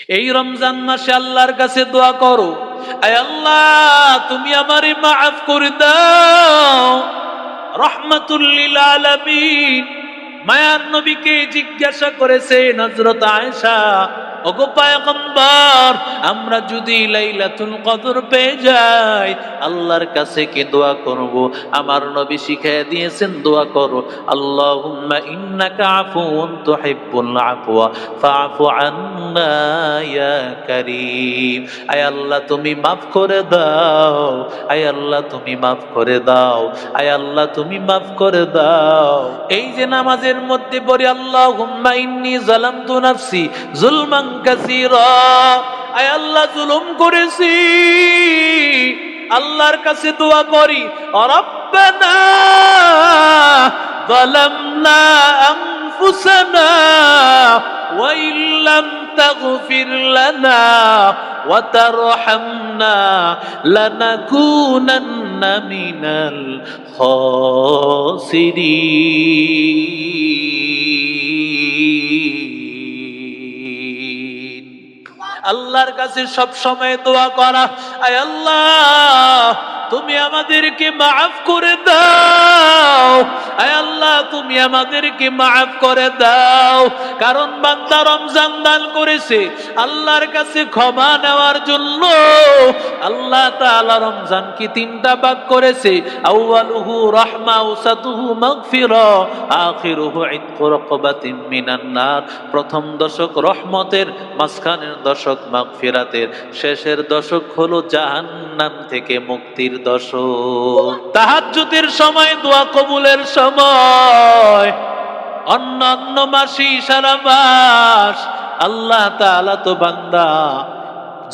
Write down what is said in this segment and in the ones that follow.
এই রমজান মাসে আল্লাহর কাছে দোয়া করো, আয় আল্লাহ তুমি আমারে মাফ করে দাও। রহমাতুল লিল আলামিন মায়ার নবীকে জিজ্ঞাসা করেছেন হযরত আয়েশা, ওগো পয়গম্বর, আমরা যদি লাইলাতুল কদর পেয়ে যাই আল্লাহর কাছে কি দোয়া করব? আমার নবী শিখিয়ে দিয়েছেন দোয়া করো, আল্লাহুম্মা ইন্নাকা আফুউন তুহিব্বুল আফওয়া ফাআফু আন্না ইয়া কারীম। আয় আল্লাহ তুমি মাফ করে দাও, আয় আল্লাহ তুমি মাফ করে দাও, আয় আল্লাহ তুমি মাফ করে দাও। এই যে নামাজের মধ্যে পড়ি আল্লাহুম্মা ইন্নী যালামতু নাফসি যুলমান কাসীরা, আয় আল্লাহ জুলুম করেছি, আল্লাহর কাছে দোয়া করি, রব্বানা যালামনা আনফুসানা ওয়া ইল্লাম তাগফির লানা ওয়া তারহামনা লানাকুনান্না মিনাল খাসিরিন। আল্লাহর কাছে সব সময় দোয়া করা, আয় আল্লাহ তুমি আমাদেরকে মাফ করে দাও, আয় আল্লাহ তুমি আমাদেরকে মাফ করে দাও। কারণ বান্দা রমজান দান করেছে আল্লাহর কাছে ক্ষমা নেওয়ার জন্য। আল্লাহ তাআলা রমজান কি তিনটা ভাগ করেছে, আউয়ালুহু রাহমা, আওসাতুহু মাগফিরা, আখিরুহু ইতকু রাকবাতিন মিনান নার। প্রথম দশক রহমতের, মাঝখানের দশক মাগফিরাতের, শেষের দশক হলো জাহান্নাম থেকে মুক্তির দশক। তাহাজ্জুদের সময়, দোয়া কবুলের সময়। অন্যান্য মাসে সারা মাস আল্লাহ তাআলা তো বান্দা,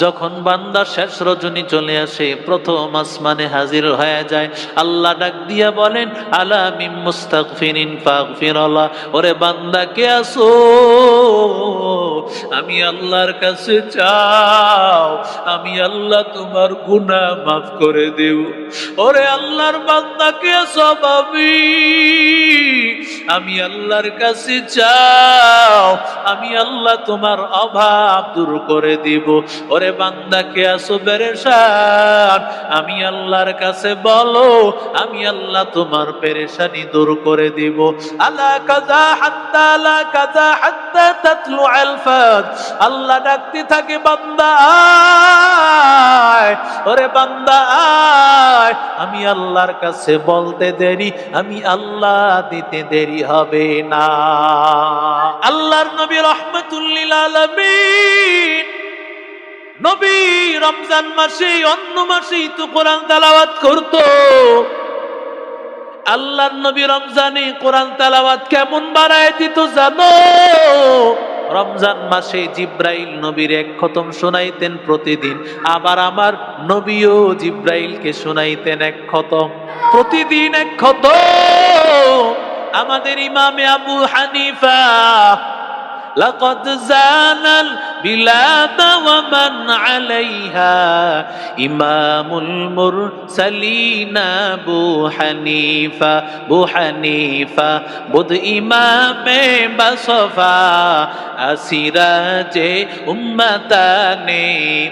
যখন বান্দা শেষ রজনী চলে আসে প্রথম আসমানে হাজির হয়ে যায়, আল্লাহ ডাক দিয়া বলেন, আলা মিন মুস্তাগফিরিন ফাগফিরাল্লাহ। ওরে বান্দা কে আসো? আমি আল্লাহর কাছে চাও, আমি আল্লাহ তোমার গুনাহ মাফ করে দেব। ওরে আল্লাহর বান্দা কে আসো? আমি আল্লাহর কাছে চাও, আমি আল্লাহ তোমার অভাব দূর করে দিব। ওরে বান্দা কে আসো পেরেশান, আমি আল্লাহর কাছে বলো, আমি আল্লাহ তোমার পেরেশানি দূর করে দিব। আলা কাযা হাত্তা লা কাযা হাত্তা তাতলু আল ফাজ। আল্লাহ ডাকতে থাকে, বান্দা আয়, ওরে বান্দা আয়। আমি আল্লাহর কাছে বলতে দেরি, আমি আল্লাহ দিতে দেরি হবে না। আল্লাহর নবী রাহমাতুল লিল আলামিন নবী রমজান মাসে, অন্য মাসেই তো কোরআন তেলাওয়াত করতো। আল্লাহর নবী রমজানে কোরআন তেলাওয়াত কেমন বাড়ায় দিত জানো? রমজান মাসে জিব্রাইল নবীর এক খতম শোনাইতেন প্রতিদিন, আবার আমার নবীও জিব্রাইলকে শোনাইতেন এক খতম, প্রতিদিন এক খতম। আমাদের ইমামে আবু হানিফা, লাকাদ জানাল বিলাদ ওয়া মান আলাইহা ইমামুল মুরসালিন আবু হানিফা। আবু হানিফা বুধ ইমামে বাসফা, আসিরাজে উম্মতানে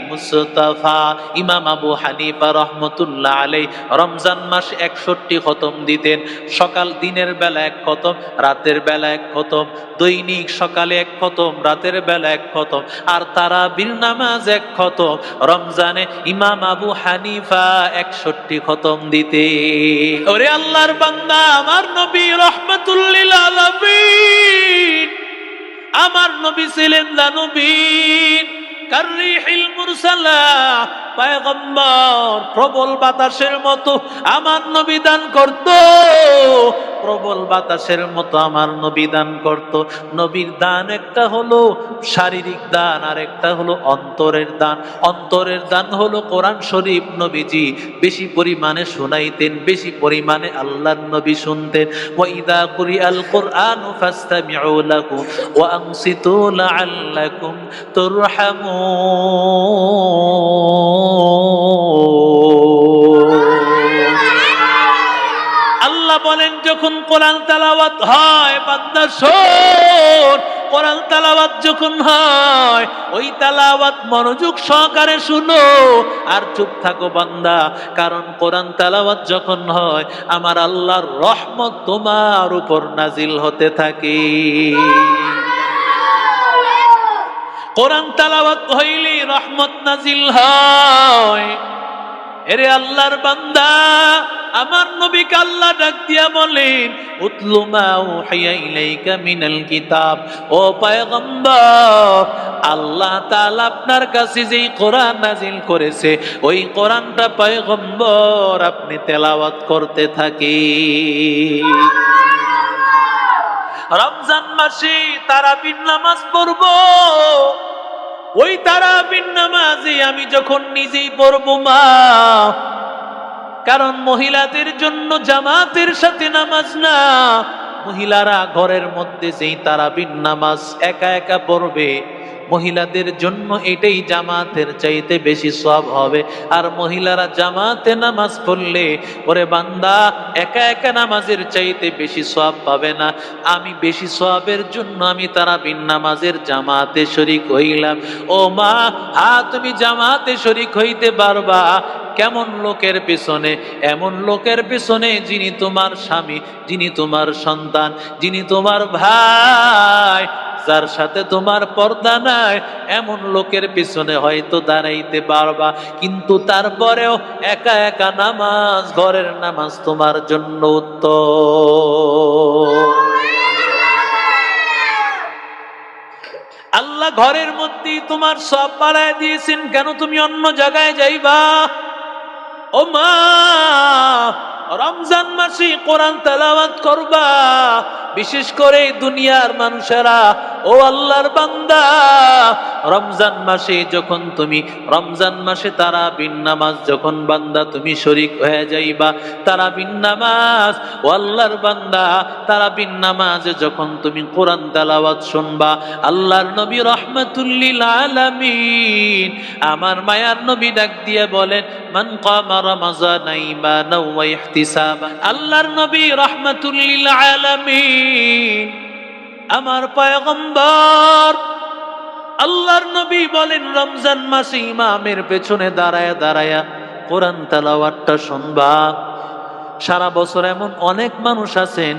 মুস্তাফা। ইমাম আবু হানিফা রহমতুল্লাহ আলাইহি রমজান মাস 61 খতম দিতেন। সকাল দিনের বেলা এক খতম, রাতের বেলা এক খতম, দৈনিক সকালে এক খতম, রাতের বেলা এক খতম, আর তারাবির নামাজ এক খতম। রমজানে ইমাম আবু হানিফা 61 খতম দিতে। ওরে আল্লাহর বান্দা, আমার নবী রাহমাতুল লিল আলামিন, আমার নবী ছিলেন দানবীর কাররিহিল মুরসালা, পয়গম্বর প্রবল বাতাসের মতো আমার নবী দান করত, প্রবল বাতাসের মতো আমার নবী দান করত। নবীর দান একটা হলো শারীরিক দান, আর একটা হলো অন্তরের দান। অন্তরের দান হলো কোরআন শরীফ নবীজি বেশি পরিমাণে শুনাইতেন, বেশি পরিমাণে আল্লাহর নবী শুনতেন। ওয়া ইযা কুরিআল কুরআনু ফাসতামিউ লাহু ওয়া আনসিতু লাআল্লাকুম তুরহামুন। আল্লাহ বলেন, যখন কোরআন তেলাওয়াত হয় বান্দা শোন, কোরআন তেলাওয়াত যখন হয় ওই তেলাওয়াত মনোযোগ সহকারে শুনো আর চুপ থাকো বান্দা, কারণ কোরআন তেলাওয়াত যখন হয় আমার আল্লাহর রহমত তোমার উপর নাজিল হতে থাকে। কোরআন তেলাওয়াত হইলে রহমত নাজিল হয়। এরে আল্লাহর বান্দা, আমার নবীকে আল্লাহ ডাক দিয়া বলেন উতলু মা উহিয়া ইলাইকা মিনাল কিতাব। ও পয়গম্বর, আল্লাহ তাআলা আপনার কাছে যেই কোরআন নাজিল করেছে ওই কোরআনটা পয়গম্বর আপনি তেলাওয়াত করতে থাকেন। রমজান মাসে তারাবির নামাজ পড়বো, ওই তারাবির নামাজে আমি যখন নিজেই পড়বো মা, কারণ মহিলাদের জন্য জামাতের সাথে নামাজ না, মহিলারা ঘরের মধ্যে যেই তারাবির নামাজ একা একা পড়বে মহিলাদের জন্য এটাই জামাতের চাইতে বেশি সওয়াব হবে। আর মহিলারা জামাতে নামাজ পড়লে ওরে বান্দা একা একা নামাজের চাইতে বেশি সওয়াব পাবে না। আমি বেশি সওয়াবের জন্য আমি তারাবির নামাজের জামাতে শরীক হইলাম। ও মা, তুমি জামাতে শরীক হইতে পারবা কেমন লোকের পেছনে? এমন লোকের পেছনে যিনি তোমার স্বামী, যিনি তোমার সন্তান, যিনি তোমার ভাই, যার সাথে তোমার পর্দা নাই, এমন লোকের পিছনে হয়তো দাঁড়াইতে পারবা, কিন্তু তারপরেও একা একা নামাজ, ঘরের নামাজ তোমার জন্য উত্তম। আল্লাহ ঘরের মধ্যেই তোমার সব বাড়ায় দিয়েছেন, কেন তুমি অন্য জায়গায় যাইবা? ও মা, রমজান মাসে কোরআন তেলাওয়াত করবা, বিশেষ করে দুনিয়ার মানুষেরা। ও আল্লাহর বান্দা, রমজান মাসে যখন তুমি রমজান মাসে তারাবির নামাজ যখন বান্দা তুমি শরীক হয়ে যাইবা, তারাবির নামাজ, ও আল্লাহর বান্দা, তারাবির নামাজে যখন তুমি কোরআন তেলাওয়াত শুনবা, আল্লাহর নবী রাহমাতুল লিল আলামিন আমার মায়ার নবী ডাক দিয়ে বলেন মান কামা রমাযানা ঈমানাও ওয়া ইহতিসাবা। আল্লাহর নবী রাহমাতুল লিল আলামিন আমার পয়গম্বর আল্লাহর নবী বলেন রমজান মাসে ইমামের পেছনে দাঁড়ায়া দাঁড়ায়া কোরআন তেলাওয়াতটা শুনবা। সারা বছর এমন অনেক মানুষ আছেন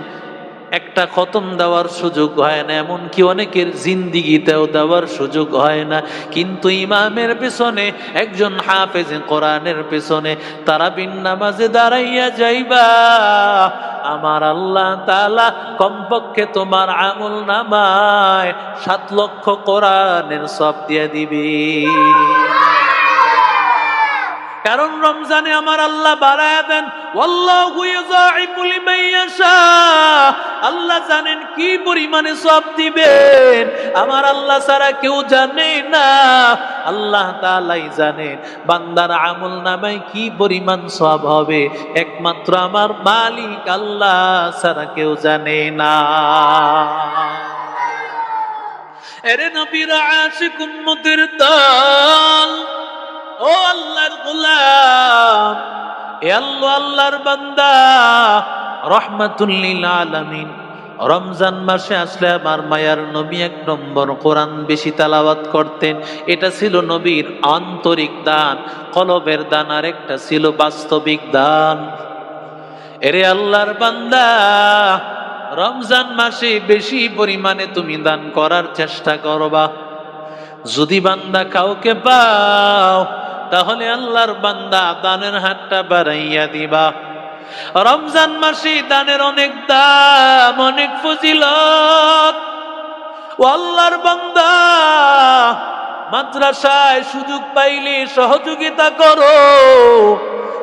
একটা খতম দেওয়ার সুযোগ হয় না, এমনকি অনেকের জিন্দিগিতেও দেওয়ার সুযোগ হয় না, কিন্তু ইমামের পেছনে একজন হাফেজ কোরআনের পেছনে তারাবির নামাজে দাঁড়াইয়া যাইবা, আমার আল্লাহ তাআলা কমপক্ষে তোমার আমল নামায় 7 লক্ষ কোরআনের সওয়াব দিয়ে দিবে। কারণ রমজানে আমার আল্লাহ বাড়ায়া দেন, ওয়াল্লাহু ইউযাইফু লিমান ইয়াশা। আল্লাহ জানেন কি পরিমাণে সওয়াব দিবেন, আমার আল্লাহ ছাড়া কেউ জানে না। আল্লাহ তাআলাই জানেন বান্দার আমল নামায় কি পরিমাণ সওয়াব হবে, একমাত্র আমার মালিক আল্লাহ ছাড়া কেউ জানে না। এরে নবীর আশিক উম্মতের দল, ও আল্লাহর গোলাম, এ আল্লাহ আল্লাহর বান্দা, রাহমাতুল লিল আলামিন রমজান মাসে আসলে আমার মায়ার নবী 1 নম্বর কোরআন বেশি তেলাওয়াত করতেন। এটা ছিল নবীর আন্তরিক দান, কলবের দান, আর একটা ছিল বাস্তবিক দান। এরে আল্লাহর বান্দা, রমজান মাসে বেশি পরিমাণে তুমি দান করার চেষ্টা করবা। যদি বান্দা কাউকে পাও তাহলে আল্লাহর বান্দা দানের হাতটা বাড়াইয়া দিবা। রমজান মাসে দানের অনেক দাম, অনেক ফজিলত। ও আল্লাহর বান্দা, মাদ্রাসায় সুযোগ পাইলে সহযোগিতা করো।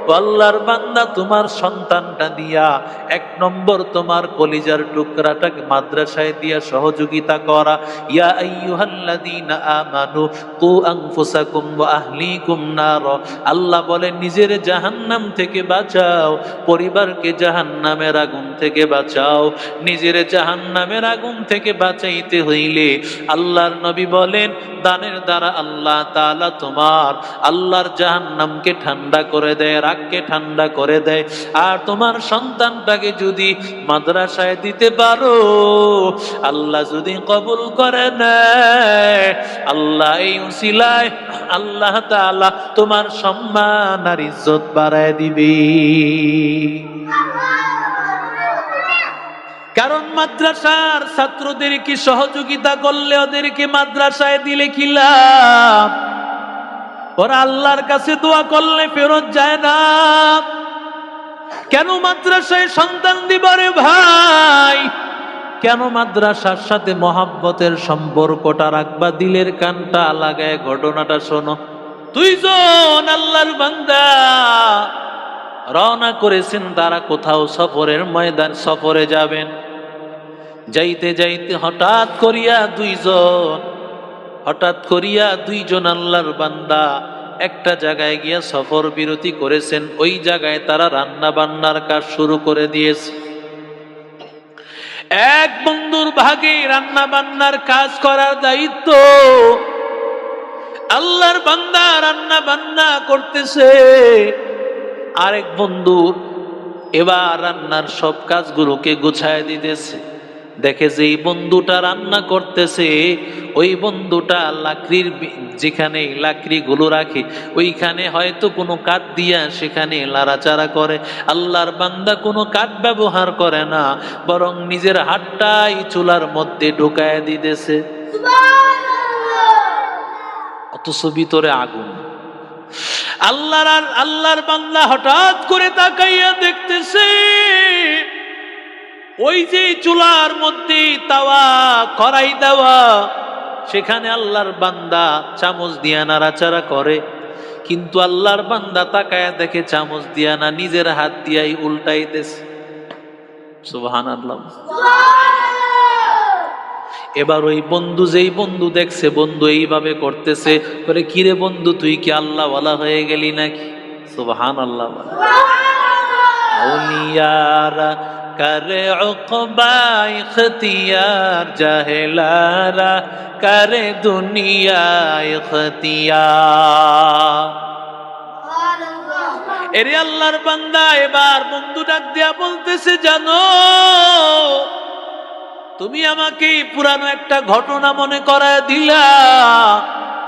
ও আল্লাহর বান্দা, তোমার সন্তানটা দিয়া 1 নম্বর তোমার কলিজার টুকরাটাকে মাদ্রাসায় দিয়া সহযোগিতা করা। ইয়া আইয়ুহাল্লাযীনা আমানু কু আনফুসাকুম ওয়া আহলিকুম নার। আল্লাহ বলেন নিজের জাহান্নাম থেকে বাঁচাও, পরিবারকে জাহান্নামের আগুন থেকে বাঁচাও। নিজের জাহান্নামের আগুন থেকে বাঁচাইতে হইলে আল্লাহর নবী বলেন দানের দ্বারা আল্লাহ তাআলা তোমার আল্লাহর জাহান্নামকে ঠান্ডা করে দেয়, রাগকে ঠান্ডা করে দেয়। আর তোমার সন্তানটাকে যদি মাদ্রাসায় দিতে পারো, আল্লাহ যদি কবুল করে নেয়, আল্লাহ এই উসিলায় আল্লাহ তাআলা তোমার সম্মান আর ইজ্জত বাড়ায় দিবে। কারণ মাদ্রাসার ছাত্রদেরকে সহযোগিতা করলে, ওদেরকে মাদ্রাসায় দিলে কি লাভ? ওরা আল্লাহর কাছে দোয়া করলে ফেরত যায় না। কেন মাদ্রাসায় সন্তান দিবারে ভাই? কেন মাদ্রাসার সাথে মহাব্বতের সম্পর্কটা রাখবা? দিলের কানটা লাগায় ঘটনাটা শোনো। দুইজন আল্লাহর বান্দা রওনা করেছেন, তারা কোথাও সফরের ময়দান সফরে যাবেন। যাইতে যাইতে হঠাৎ করিয়া দুইজন আল্লাহর বান্দা একটা জায়গায় গিয়া সফর বিরতি করেছেন। ওই জায়গায় তারা রান্না বান্নার কাজ শুরু করে দিয়েছে। এক বন্ধুর ভাগে রান্না বান্নার কাজ করার দায়িত্ব। আল্লাহর বান্দা রান্না বান্না করতেছে, আরেক বন্ধু এবার রান্নার সব কাজগুলোকে গুছায় দিতেছে। দেখে যে এই বন্ধুটা রান্না করতেছে, ওই বন্ধুটা লাকড়ির যেখানে লাকড়িগুলো রাখে ওইখানে হয়তো কোনো কাঠ দিয়া সেখানে লাড়াচাড়া করে। আল্লাহর বান্দা কোনো কাঠ ব্যবহার করে না, বরং নিজের হাতটাই চুলার মধ্যে ঢুকায় দিতেছে। অথচ ভিতরে আগুন। আল্লাহর বান্দা হঠাৎ করে তাকাইয়া দেখতেছে, ওই যে চুলার মধ্যে তাওয়া কড়াই দেওয়া, সেখানে আল্লাহর বান্দা চামচ দিয়া নাড়াচাড়া করে। কিন্তু আল্লাহর বান্দা তাকায়া দেখে চামচ দিয়া না, নিজের হাত দিয়াই উল্টাইতেছে। সুবহানাল্লাহ। এবার ওই বন্ধু, যেই বন্ধু দেখছে বন্ধু এইভাবে করতেছে, করে কিরে বন্ধু তুই কি আল্লাহ ওয়ালা হয়ে গেলি নাকি? সুবহানাল্লাহ। আউলিয়ারা করে উকবা ইখতিয়ার, জাহেলারা করে দুনিয়া ইখতিয়ার। এরে আল্লাহর বান্দা, এবার বন্ধু ডাক দিয়া বলতেছে, জানো তুমি আমাকে পুরানো একটা ঘটনা মনে করায় দিলা,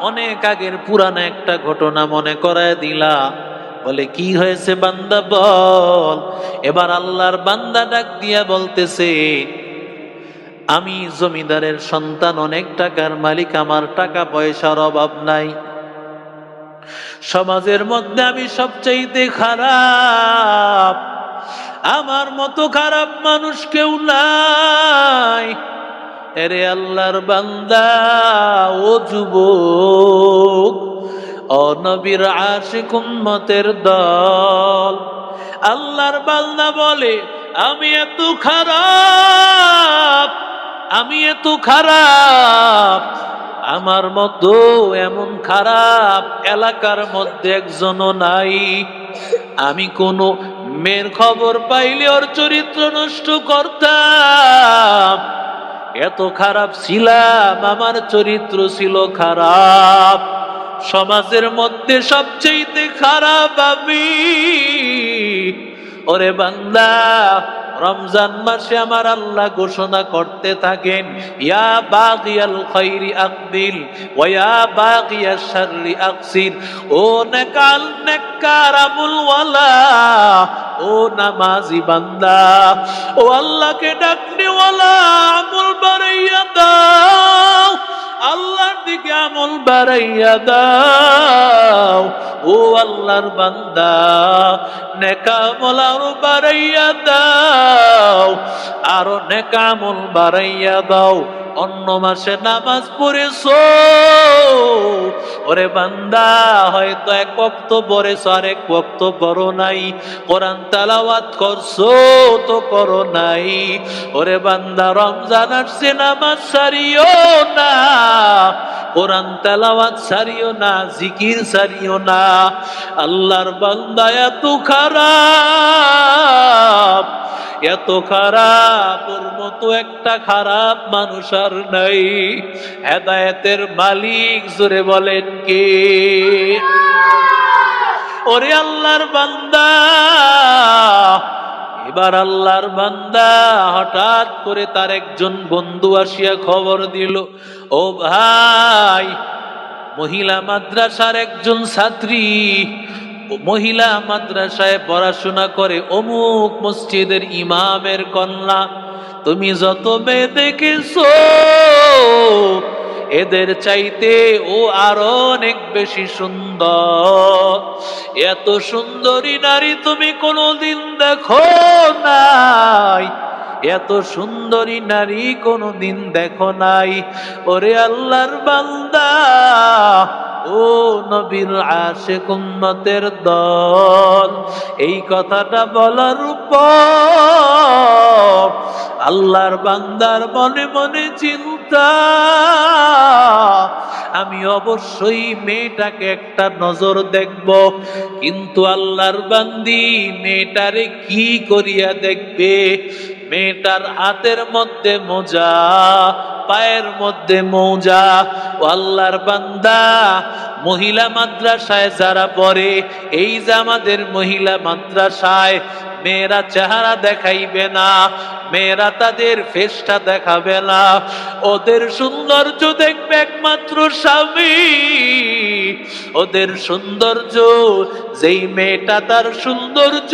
অনেক আগের পুরানো একটা ঘটনা মনে করায় দিলা। বলে কি হয়েছে বান্দা বল। এবার আল্লাহর বান্দা ডাক দিয়া বলতেছে, আমি জমিদারের সন্তান, অনেক টাকার মালিক, আমার টাকা পয়সার অভাব নাই। সমাজের মধ্যে আমি সবচাইতে খারাপ, আমার মতো খারাপ মানুষ কেউ নাই। এরে আল্লাহর বান্দা, ও যুবক, ও নবীর আশিক উম্মতের দল, আল্লাহর বান্দা বলে আমি এত খারাপ, আমার মতো এমন খারাপ এলাকার মধ্যে একজনও নাই। আমি কোনো মেয়ের খবর পাইলে ওর চরিত্র নষ্ট করতাম, এত খারাপ ছিলাম, আমার চরিত্র ছিল খারাপ। সমাজের মধ্যে সবচেয়ে খারাপ আমি। ওরে বান্দা, রমজান মাসে আমার আল্লাহ ঘোষণা করতে থাকেন, ইয়া বাগিয়াল খাইরি আকবিল ওয়া ইয়া বাগিয়াশ শাররি আকসির। ও নেককার আমলওয়ালা, ও নামাজি বান্দা, ও আল্লাহকে ডাকনেওয়ালা, আমল বাড়াইয়া দাও, আল্লাহর দিকে আমল বাড়াইয়া দাও। ও আল্লাহর বান্দা, নেক আমল আরো বাড়াইয়া দাও, আরো নেক আমল বাড়াইয়া দাও। অন্য মাসে নামাজ পড়েছো, ওরে বান্দা হয়তো এক ওয়াক্ত পড়েছো, আর এক ওয়াক্ত পড়ো নাই। কোরআন তেলাওয়াত করছো তো করো নাই। ওরে বান্দা, রমজান আসছে, নামাজ সারিও না, কোরআন তেলাওয়াত সারিও না, জিকির সারিও না। আল্লাহর বান্দা এত খারাপ, এত খারাপ, ওর মতো একটা খারাপ মানুষ আর নাই। হেদায়েতের মালিক জোরে বলেন কে? ওরে আল্লাহর বান্দা, এবার আল্লাহর বান্দা হঠাৎ করে তার একজন বন্ধু আসিয়া খবর দিল, ও ভাই, মহিলা মাদ্রাসার একজন ছাত্রী, মহিলা মাদ্রাসায় পড়াশোনা করে, অমুক মসজিদের ইমামের কন্যা, তুমি যত মেয়ে দেখেছো এদের চাইতে ও আরো অনেক বেশি সুন্দর। এত সুন্দরী নারী তুমি কোনোদিন দেখো নাই, এত সুন্দরী নারী কোনোদিন দেখো নাই। ওরে আল্লাহর বান্দা, ও নবীর আশিক উম্মতের দল, এই কথাটা বলার উপর আল্লাহর বান্দার মনে মনে চিন্তা, আমি অবশ্যই মেয়েটাকে একটা নজর দেখব। কিন্তু আল্লাহর বান্দি মেয়েটারে কি করিয়া দেখবে? মেয়েটার হাতের মধ্যে মোজা, পায়ের মধ্যে মৌজা। ও আল্লাহর বান্দা, মহিলা মাদ্রাসায় যারা পড়ে, এই যে আমাদের মহিলা মাদ্রাসায় মেয়েরা চেহারা দেখাইবে না, মেয়েরা তাদের ফেসটা দেখাবে না, ওদের সৌন্দর্য দেখবে একমাত্র স্বামী। ওদের সৌন্দর্য, যেই মেয়েটা তার সৌন্দর্য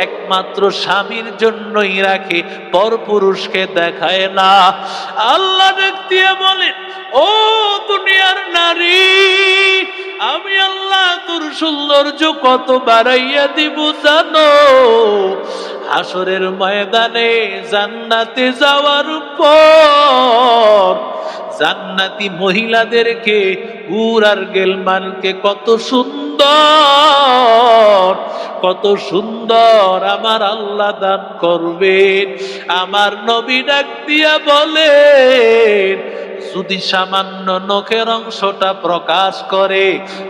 একমাত্র স্বামীর জন্যই রাখে, পরপুরুষকে দেখায় না। আল্লাহ ডাক দিয়ে বলেন, ও দুনিয়ার নারী, আমি আল্লাহ তোর সৌন্দর্য কত বাড়াইয়া দিব জানো? হাসরের ময়দানে জান্নাতে যাওয়ার পর জান্নাতি মহিলাদেরকে, হুর আর গেলমানকে কত সুন্দর, কত সুন্দর আমার আল্লাহ দান করবেন। আমার নবী ডাক দিয়া বলেন, যদি সামান্য নখের অংশটা প্রকাশ করে,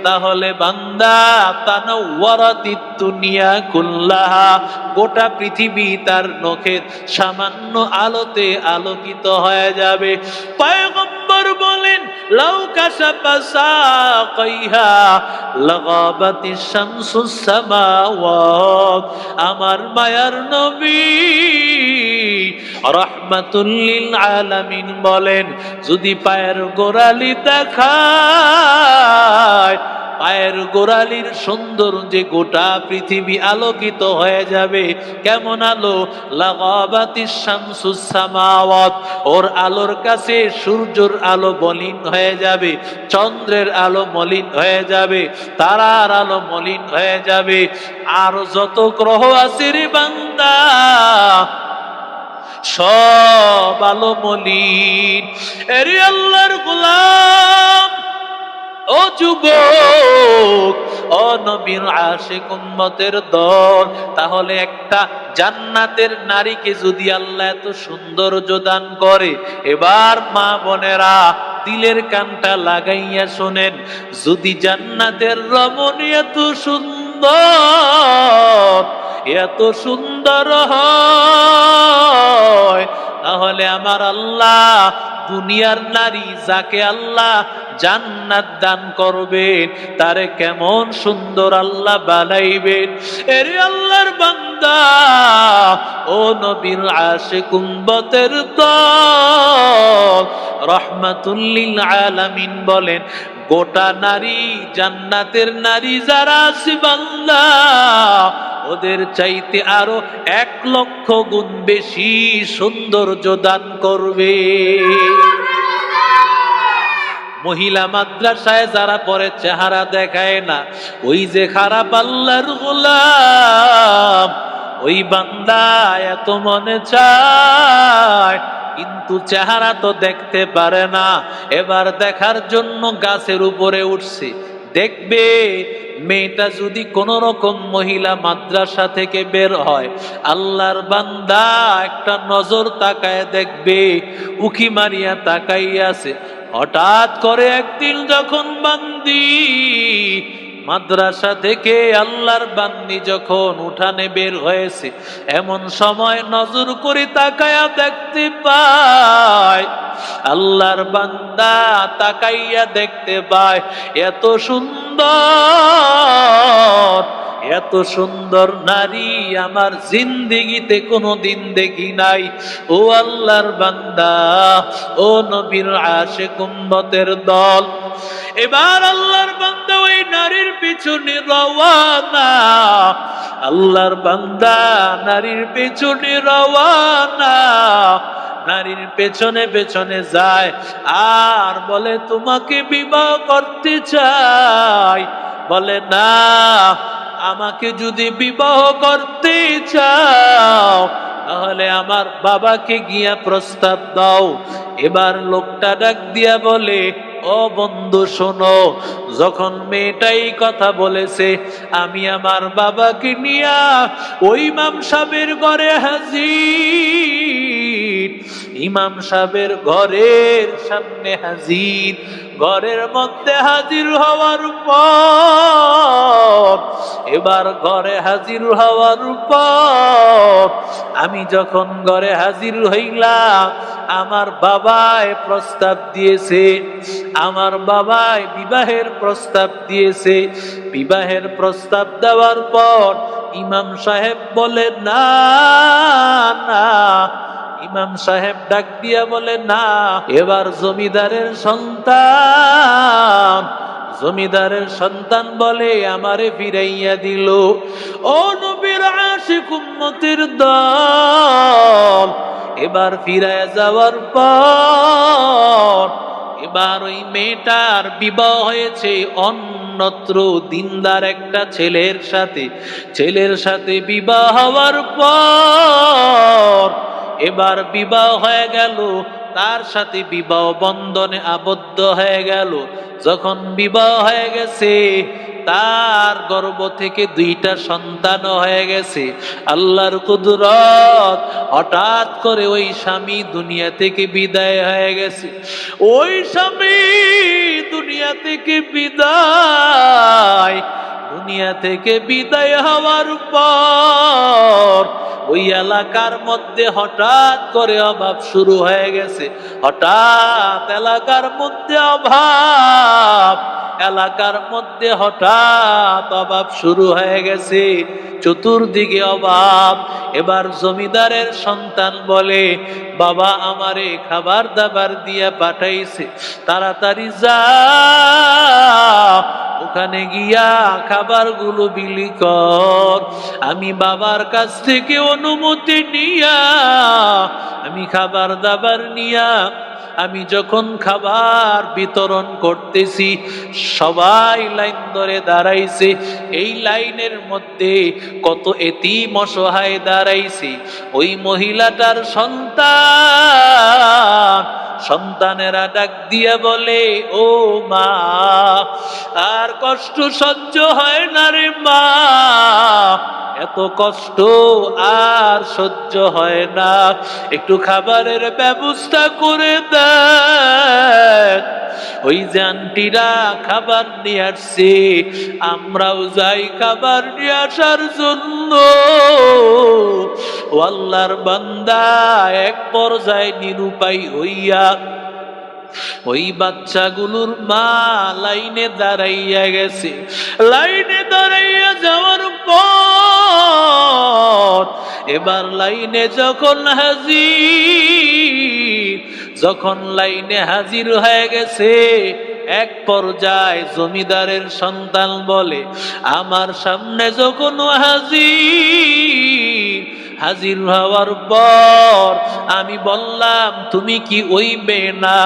তাহলে বান্দা তানাওয়ারাতিদ দুনিয়া কুল্লাহা, গোটা পৃথিবী তার নখের সামান্য আলোতে আলোকিত হয়ে যাবে। পয়গম্বর বলেন, লাউ কাশাফা সাকাইহা লাগাবাতিশ শামসুস সামাওয়াত। আমার মায়ার নবী রাহমাতুল লিল আলামিন বলেন, যদি পায়ের গোড়ালি দেখায়, পায়ের গোড়ালির সৌন্দর্যে গোটা পৃথিবী আলোকিত হয়ে যাবে। কেমন আলো? লাগাবাতিশ শামসুস সামাওয়াত, ওর আলোর কাছে সূর্যের আলো মলিন হয়ে যাবে, চন্দ্রের আলো মলিন হয়ে যাবে, তারার আলো মলিন হয়ে যাবে, আর যত গ্রহ আছে রে বান্দা সব আলো মলিন। এরে আল্লাহর গোলাম, ও যুবক, ও নবীর আশিক উম্মতের দল, তাহলে একটা জান্নাতের নারীকে যদি আল্লাহ এত সৌন্দর্য দান করে, এবার মা বোনেরা দিলের কানটা লাগাইয়া শোনেন, যদি জান্নাতের রমণী এত সুন্দর, এত সুন্দর হয়, তাহলে আমার আল্লাহ দুনিয়ার নারী যাকে আল্লাহ জান্নাত দান করবেন, তারে কেমন সুন্দর আল্লাহ বানাইবেন। এরে আল্লাহর বান্দা, ও নবীর আশিক উম্মতের দল, রাহমাতুল লিল আলামিন বলেন, গোটা নারী, জান্নাতের নারী যারা আছে বান্দা, ওদের চাইতে আরো 1,00,000 গুণ বেশি সৌন্দর্য দান করবে। মহিলা মাদ্রাসায় যারা পরে চেহারা দেখায় না, ওই যে খারাপ আল্লাহর গোলাম, ওই বান্দা এত মনে চায় কিন্তু চেহারা তো দেখতে পারে না। এবার দেখার জন্য গাছের উপরে উঠছে, দেখবে মেয়েটা যদি কোন রকম মহিলা মাদ্রাসা থেকে বের হয়, আল্লাহর বান্দা একটা নজর তাকায় দেখবে, উকি মারিয়া তাকাইয়াছে। হঠাৎ করে একদিন যখন বান্দি মাদ্রাসা থেকে, আল্লাহর বান্দি যখন উঠানে বের হয়েছে, এমন সময় নজর করে তাকায়া দেখতে পায় আল্লাহর বান্দা তাকাইয়া দেখতে পায় এত সুন্দর, এত সুন্দর নারী আমার জিন্দেগিতে কোনোদিন দেখি নাই। ও আল্লাহর বান্দা, ও নবীর আশিক উম্মতের দল, এবার আল্লাহর বান্দা ওই নারীর পিছনে রওয়ানা। আল্লাহর বান্দা নারীর পেছনে রওয়ানা, নারীর পেছনে পেছনে যায় আর বলে তোমাকে বিবাহ করতে চাই। বলে না, আমাকে যদি বিবাহ করতে চাও তাহলে আমার বাবাকে গিয়া প্রস্তাব দাও। এবার লোকটা ডাক দিয়া বলে, ও বন্ধু শোনো, যখন মেয়েটাই কথা বলেছে আমি আমার বাবাকে নিয়া ওই ইমাম সাহেবের ঘরে হাজির। ইমাম সাহেবের ঘরের সামনে হাজির, ঘরের মধ্যে হাজির হওয়ার পর, এবার ঘরে হাজির হওয়ার পর আমি যখন ঘরে হাজির হইলাম, আমার বাবায় প্রস্তাব দিয়েছে, আমার বাবায় বিবাহের প্রস্তাব দিয়েছে। বিবাহের প্রস্তাব দেওয়ার পর ইমাম সাহেব বলে না না, ইমাম সাহেব ডাক দিয়া বলে না। এবার জমিদারের সন্তান, জমিদারের সন্তান বলে আমারে ফিরাইয়া দিল। ও নবীর আশিক উম্মতের দল, এবার ফিরাইয়া যাওয়ার পর এবার ওই মেয়েটার বিবাহ হয়েছে অন্যত্র দিনদার একটা ছেলের সাথে। ছেলের সাথে বিবাহ হওয়ার পর এবার বিবাহ হয়ে গেল, তার সাথে বিবাহ বন্ধনে আবদ্ধ হয়ে গেল। যখন বিবাহ হয়ে গেছে তার গর্ভ থেকে 2টা সন্তান হয়ে গেছে। আল্লাহর কুদরত, হঠাৎ করে ওই স্বামী দুনিয়া থেকে বিদায় হয়ে গেছে। ওই স্বামী দুনিয়া থেকে বিদায়, দুনিয়া থেকে বিদায় হওয়ার পর ওই এলাকার মধ্যে হঠাৎ করে অভাব শুরু হয়ে গেছে। হঠাৎ এলাকার মধ্যে অভাব, এলাকার মধ্যে হঠাৎ অভাব শুরু হয়ে গেছে, চতুর্দিকে অভাব। এবার জমিদারের সন্তান বলে, বাবা আমারে খাবার দাবার দিয়া পাঠাইছে, তাড়াতাড়ি যা, ওখানে গিয়া খাবারগুলো বিলি কর। আমি বাবার কাছ থেকে অনুমতি নিয়া আমি খাবার দাবার নিয়া আমি যখন খাবার বিতরণ করতেছি সবাই লাইন ধরে দাঁড়াইছে। এই লাইনের মধ্যে কত এতিম অসহায় দাঁড়াইছে। ওই মহিলাটার সন্তান, সন্তানেরা ডাক দিয়া বলে, ও মা, আর কষ্ট সহ্য হয় না রে মা, এত কষ্ট আর সহ্য হয় না, একটু খাবারের ব্যবস্থা করে দেন। ওই যে আন্টিরা খাবার নিয়ে আসছে, আমরাও যাই খাবার নিয়ে আসার জন্য। ও আল্লাহর বান্দা, এক পর্যায়ে নিরুপায় হইয়া ওই বাচ্চাগুলোর মা লাইনে দাঁড়াইয়া গেছে। লাইনে দাঁড়াইয়া যাওয়ার পর এবার লাইনে যখন হাজির, যখন লাইনে হাজির হয়ে গেছে, এক পর্যায়ে জমিদারের সন্তান বলে, আমার সামনে যখন হাজির, হাজির হওয়ার পর আমি বললাম, তুমি কি ওই মেয়ে না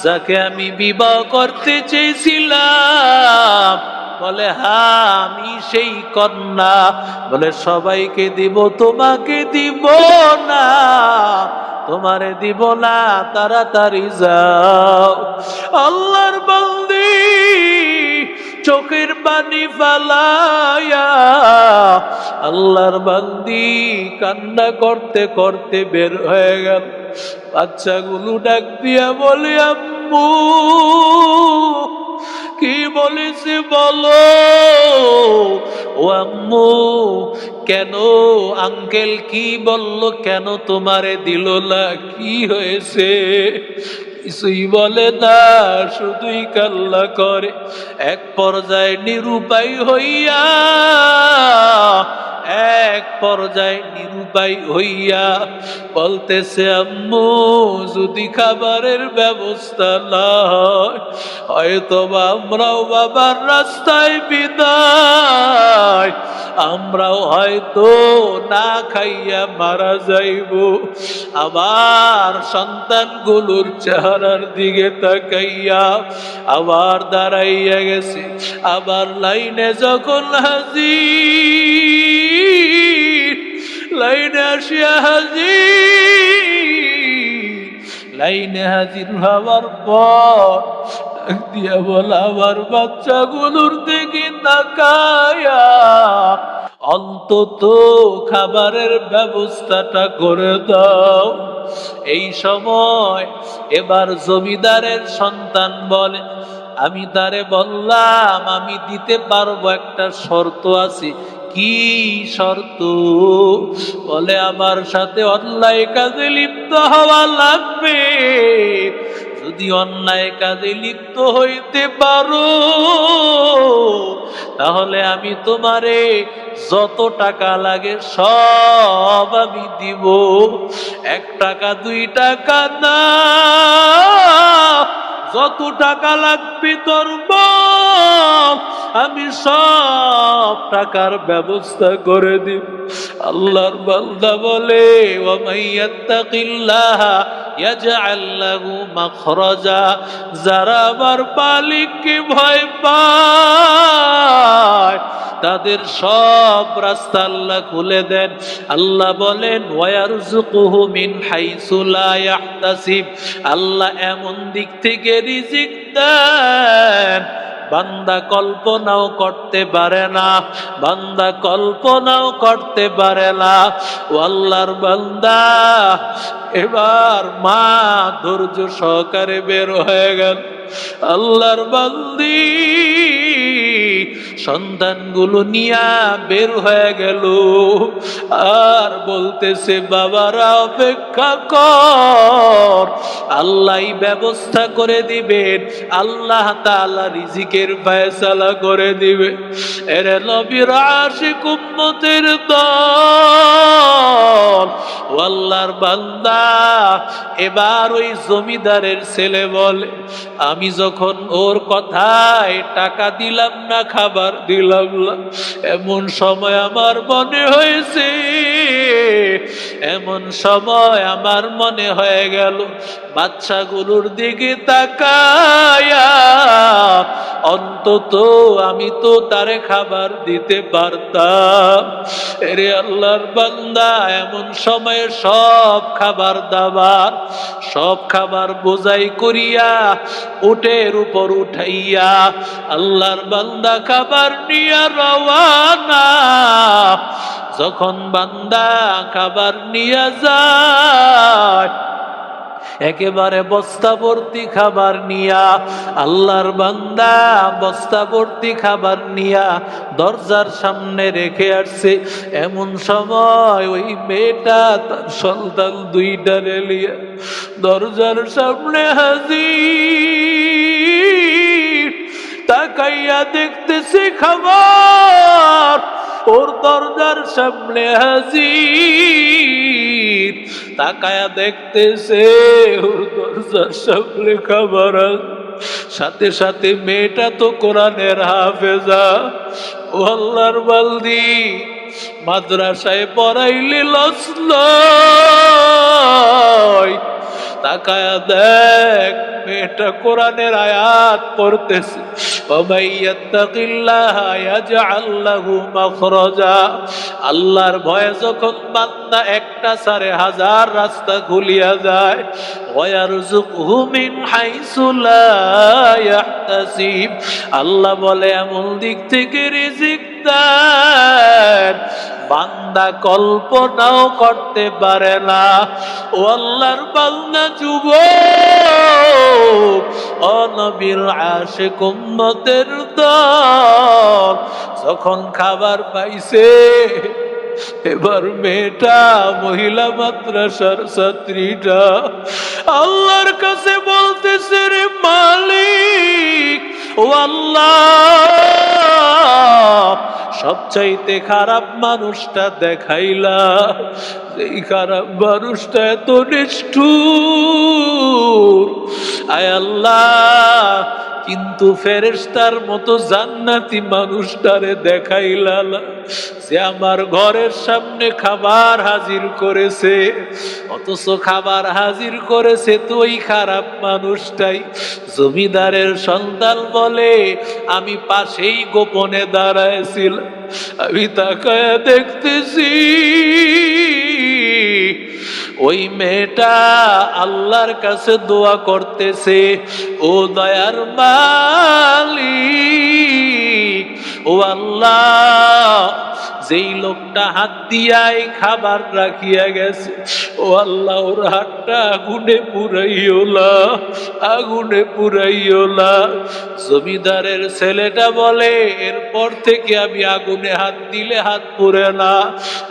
যাকে আমি বিবাহ করতে চেয়েছিলাম? বলে, হ্যাঁ আমি সেই কন্যা। বলে, সবাইকে দিব, তোমাকে দিব না, তোমারে দিব না, তাড়াতাড়ি যাও। আল্লাহর বান্দি চোখের পানি ফালায়া, আল্লাহর বান্দি কান্না করতে করতে বের হয়ে গেল। বাচ্চাগুলো ডাক দিয়া বলে, আম্মু কি বলেছে বলো। ও আম্মু, কেন আঙ্কেল কি বলল, কেন তোমারে দিল না, কি হয়েছে? কিছুই বলে না, শুধুই কাল্লা করে। এক পর্যায়ে নিরুপায় হইয়া, এক পর্যায়ে নিরুপায় হইয়া বলতেছে, আম্মু যদি খাবারের ব্যবস্থা না হয়, হয়তো আমরাও বাবার রাস্তায় বিদায়, আমরাও হয়তো না খাইয়া মারা যাইব। আবার সন্তানগুলোর চেহারার দিকে তাকাইয়া আবার দাঁড়াইয়া গেছে। আবার লাইনে যখন হাজির, লাইনে আসিয়া হাজির, লাইনে হাজির হওয়ার পর ডাক দিয়া বলা, আমার বাচ্চাগুলোর দিকে তাকায়া অন্তত খাবারের ব্যবস্থাটা করে দাও। এই সময় এবার জমিদারের সন্তান বলে, আমি তারে বললাম আমি দিতে পারবো, একটা শর্ত আছে। কি শর্ত? বলে, আমার সাথে অন্যায় কাজে লিপ্ত হওয়া লাগবে। যদি অন্যায় কাজে লিপ্ত হইতে পারো, তাহলে আমি তোমারে যত টাকা লাগে সব আমি দিব। 1 টাকা 2 টাকা না, যত টাকা লাগবে তোর বল, আমি সব টাকার ব্যবস্থা করে দিব। আল্লাহর বান্দা বলে, ওয়া মাইয়াত্তাকিল্লাহ ইয়াজআল লাহু মাখরাজা, যারা আমার মালিককে ভয় পায় তাদের সব রাস্তা আল্লাহ খুলে দেন। আল্লাহ বলেন, ওয়ারযুকুহু মিন হাইসু লা ইয়াহতাসিব, আল্লাহ এমন দিক থেকে রিজিক দেন বান্দা কল্পনাও করতে পারে না, বান্দা কল্পনাও করতে পারে না। ও আল্লাহর বান্দা, এবার মা ধৈর্য সহকারে বের হয়ে গেল। আল্লাহর বান্দি সন্তানগুলো নিয়া বের হয়ে গেল, আর বলতেছে, বাবারা অপেক্ষা কর, আল্লাহ ব্যবস্থা করে দিবেন, আল্লাহ তাআলা রিজিকের ফয়সালা করে দিবে। এর নবীর আশিক উম্মতের দল, ও আল্লাহর বান্দা, এবার ওই জমিদারের ছেলে বলে, আমি যখন ওর কথায় টাকা দিলাম না, খাবার দিলাম না, এমন সময় আমার মনে হয়েছে, এমন সময় আমার মনে হয়ে গেল, বাচ্চাগুলোর দিকে তাকায়া অন্তত আমি তো তারে খাবার দিতে পারতাম। এরে আল্লাহর বান্দা, এমন সময়ে সব খাবার দাবার, সব খাবার বোঝাই করিয়া উটের উপর উঠাইয়া আল্লাহর বান্দা খাবার নিয়া রওয়ানা। যখন বান্দা খাবার নিয়ে যায়, একেবারে বস্তা ভর্তি খাবার নিয়া, আল্লাহর বান্দা বস্তা ভর্তি খাবার নিয়া দরজার সামনে রেখে আসছে। এমন সময় ওই মেয়েটা তার সন্তান 2টা লিয়া দরজার সামনে হাজির। তাকাইয়া দেখতেছে খাবার ওর দরজার সামনে হাজির। তাকায়া দেখতেছে ওর দরজার সামনে খাবার, সাথে সাথে মেয়েটা তো কোরআনের হাফেজা। ও আল্লাহর বান্দি, মাদ্রাসায় পড়াইলে লস নয়। তাকায়া দেখ, মেয়েটা কোরআনের আয়াত পড়তেছে, আল্লাহর ভয়ে যখন বান্দা একটা সাড়ে হাজার রাস্তা খুলিয়া যায়, আল্লাহ বলে এমন দিক থেকে রিজিক দেন বান্দা কল্পনাও করতে পারে না। ও আল্লাহর বান্দা যুবক, ও নবীর আশিক উম্মতের দল, যখন খাবার পাইছে এবার মেয়েটা মহিলা মাদ্রাসার ছাত্রীটা আল্লাহর কাছে বলতেছে, রে মালিক, ও আল্লাহ, সবচাইতে খারাপ মানুষটা দেখাইলা, এই খারাপ মানুষটা এত নিষ্ঠুর, আয় আল্লাহ, কিন্তু ফেরেশতার মতো জান্নাতি মানুষটারে দেখাইলা না, যে আমার ঘরের সামনে খাবার হাজির করেছে, অথচ খাবার হাজির করেছে তো ওই খারাপ মানুষটাই। জমিদারের সন্তান বলে, আমি পাশেই গোপনে দাঁড়াইছিলাম, আমি তাকায় দেখতেছি ওই মেয়েটা আল্লাহর কাছে দোয়া করতেছে, ও দয়ার মালিক, ও আল্লাহ, যেই লোকটা হাত দিয়াই খাবার রাখিয়া গেছে, ও আল্লাহ, ওর হাতটা আগুনে পুরাইও না, আগুনে পুরাইও না। জমিদারের ছেলেটা বলে, এরপর থেকে আমি আগুনে হাত দিলে হাত পুড়ে না,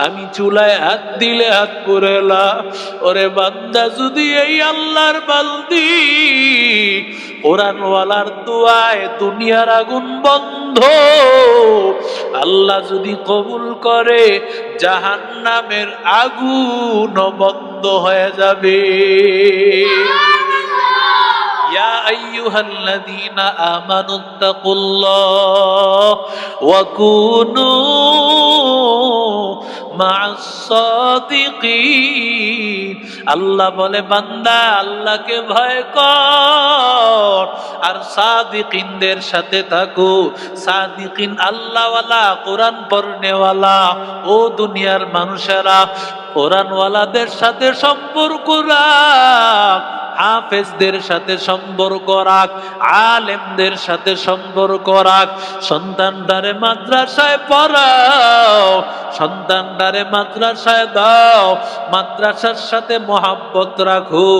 আমি চুলায় হাত দিলে হাত পুড়ে না। ওরে বান্দা, যদি এই আল্লাহর বান্দি কোরআনওয়ালার দোয়ায় দুনিয়ার আগুন বন্ধ, আল্লাহ যদি কবুল করে, জাহান্নামের আগুন বন্ধ হয়ে যাবে। ইয়া আইয়ুহাল্লাযীনা আমানুত্তাকুল্লাহ ওয়া কুনু মা'আস সাদিকিন। আল্লাহ বলে, বান্দা, আল্লাহকে ভয় কর আর সাদিকিনদের সাথে থাকো। সাদিকিন আল্লাহওয়ালা, কোরআন পড়নেওয়ালা। ও দুনিয়ার মানুষেরা, কোরআনওয়ালাদের সাথে সম্পর্ক রাখ, হাফেজদের সাথে সম্পর্ক রাখ, আলেমদের সাথে সম্পর্ক রাখ। সন্তানটারে মাদ্রাসায় পড়াও, সন্তানটারে মাদ্রাসায় দাও, মাদ্রাসার সাথে মহাব্বত রাখো।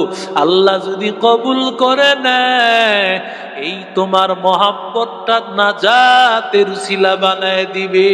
আল্লাহ যদি কবুল করে নেয়, এই তোমার মহাব্বতটা নাজাতের উসিলা বানায় দিবে।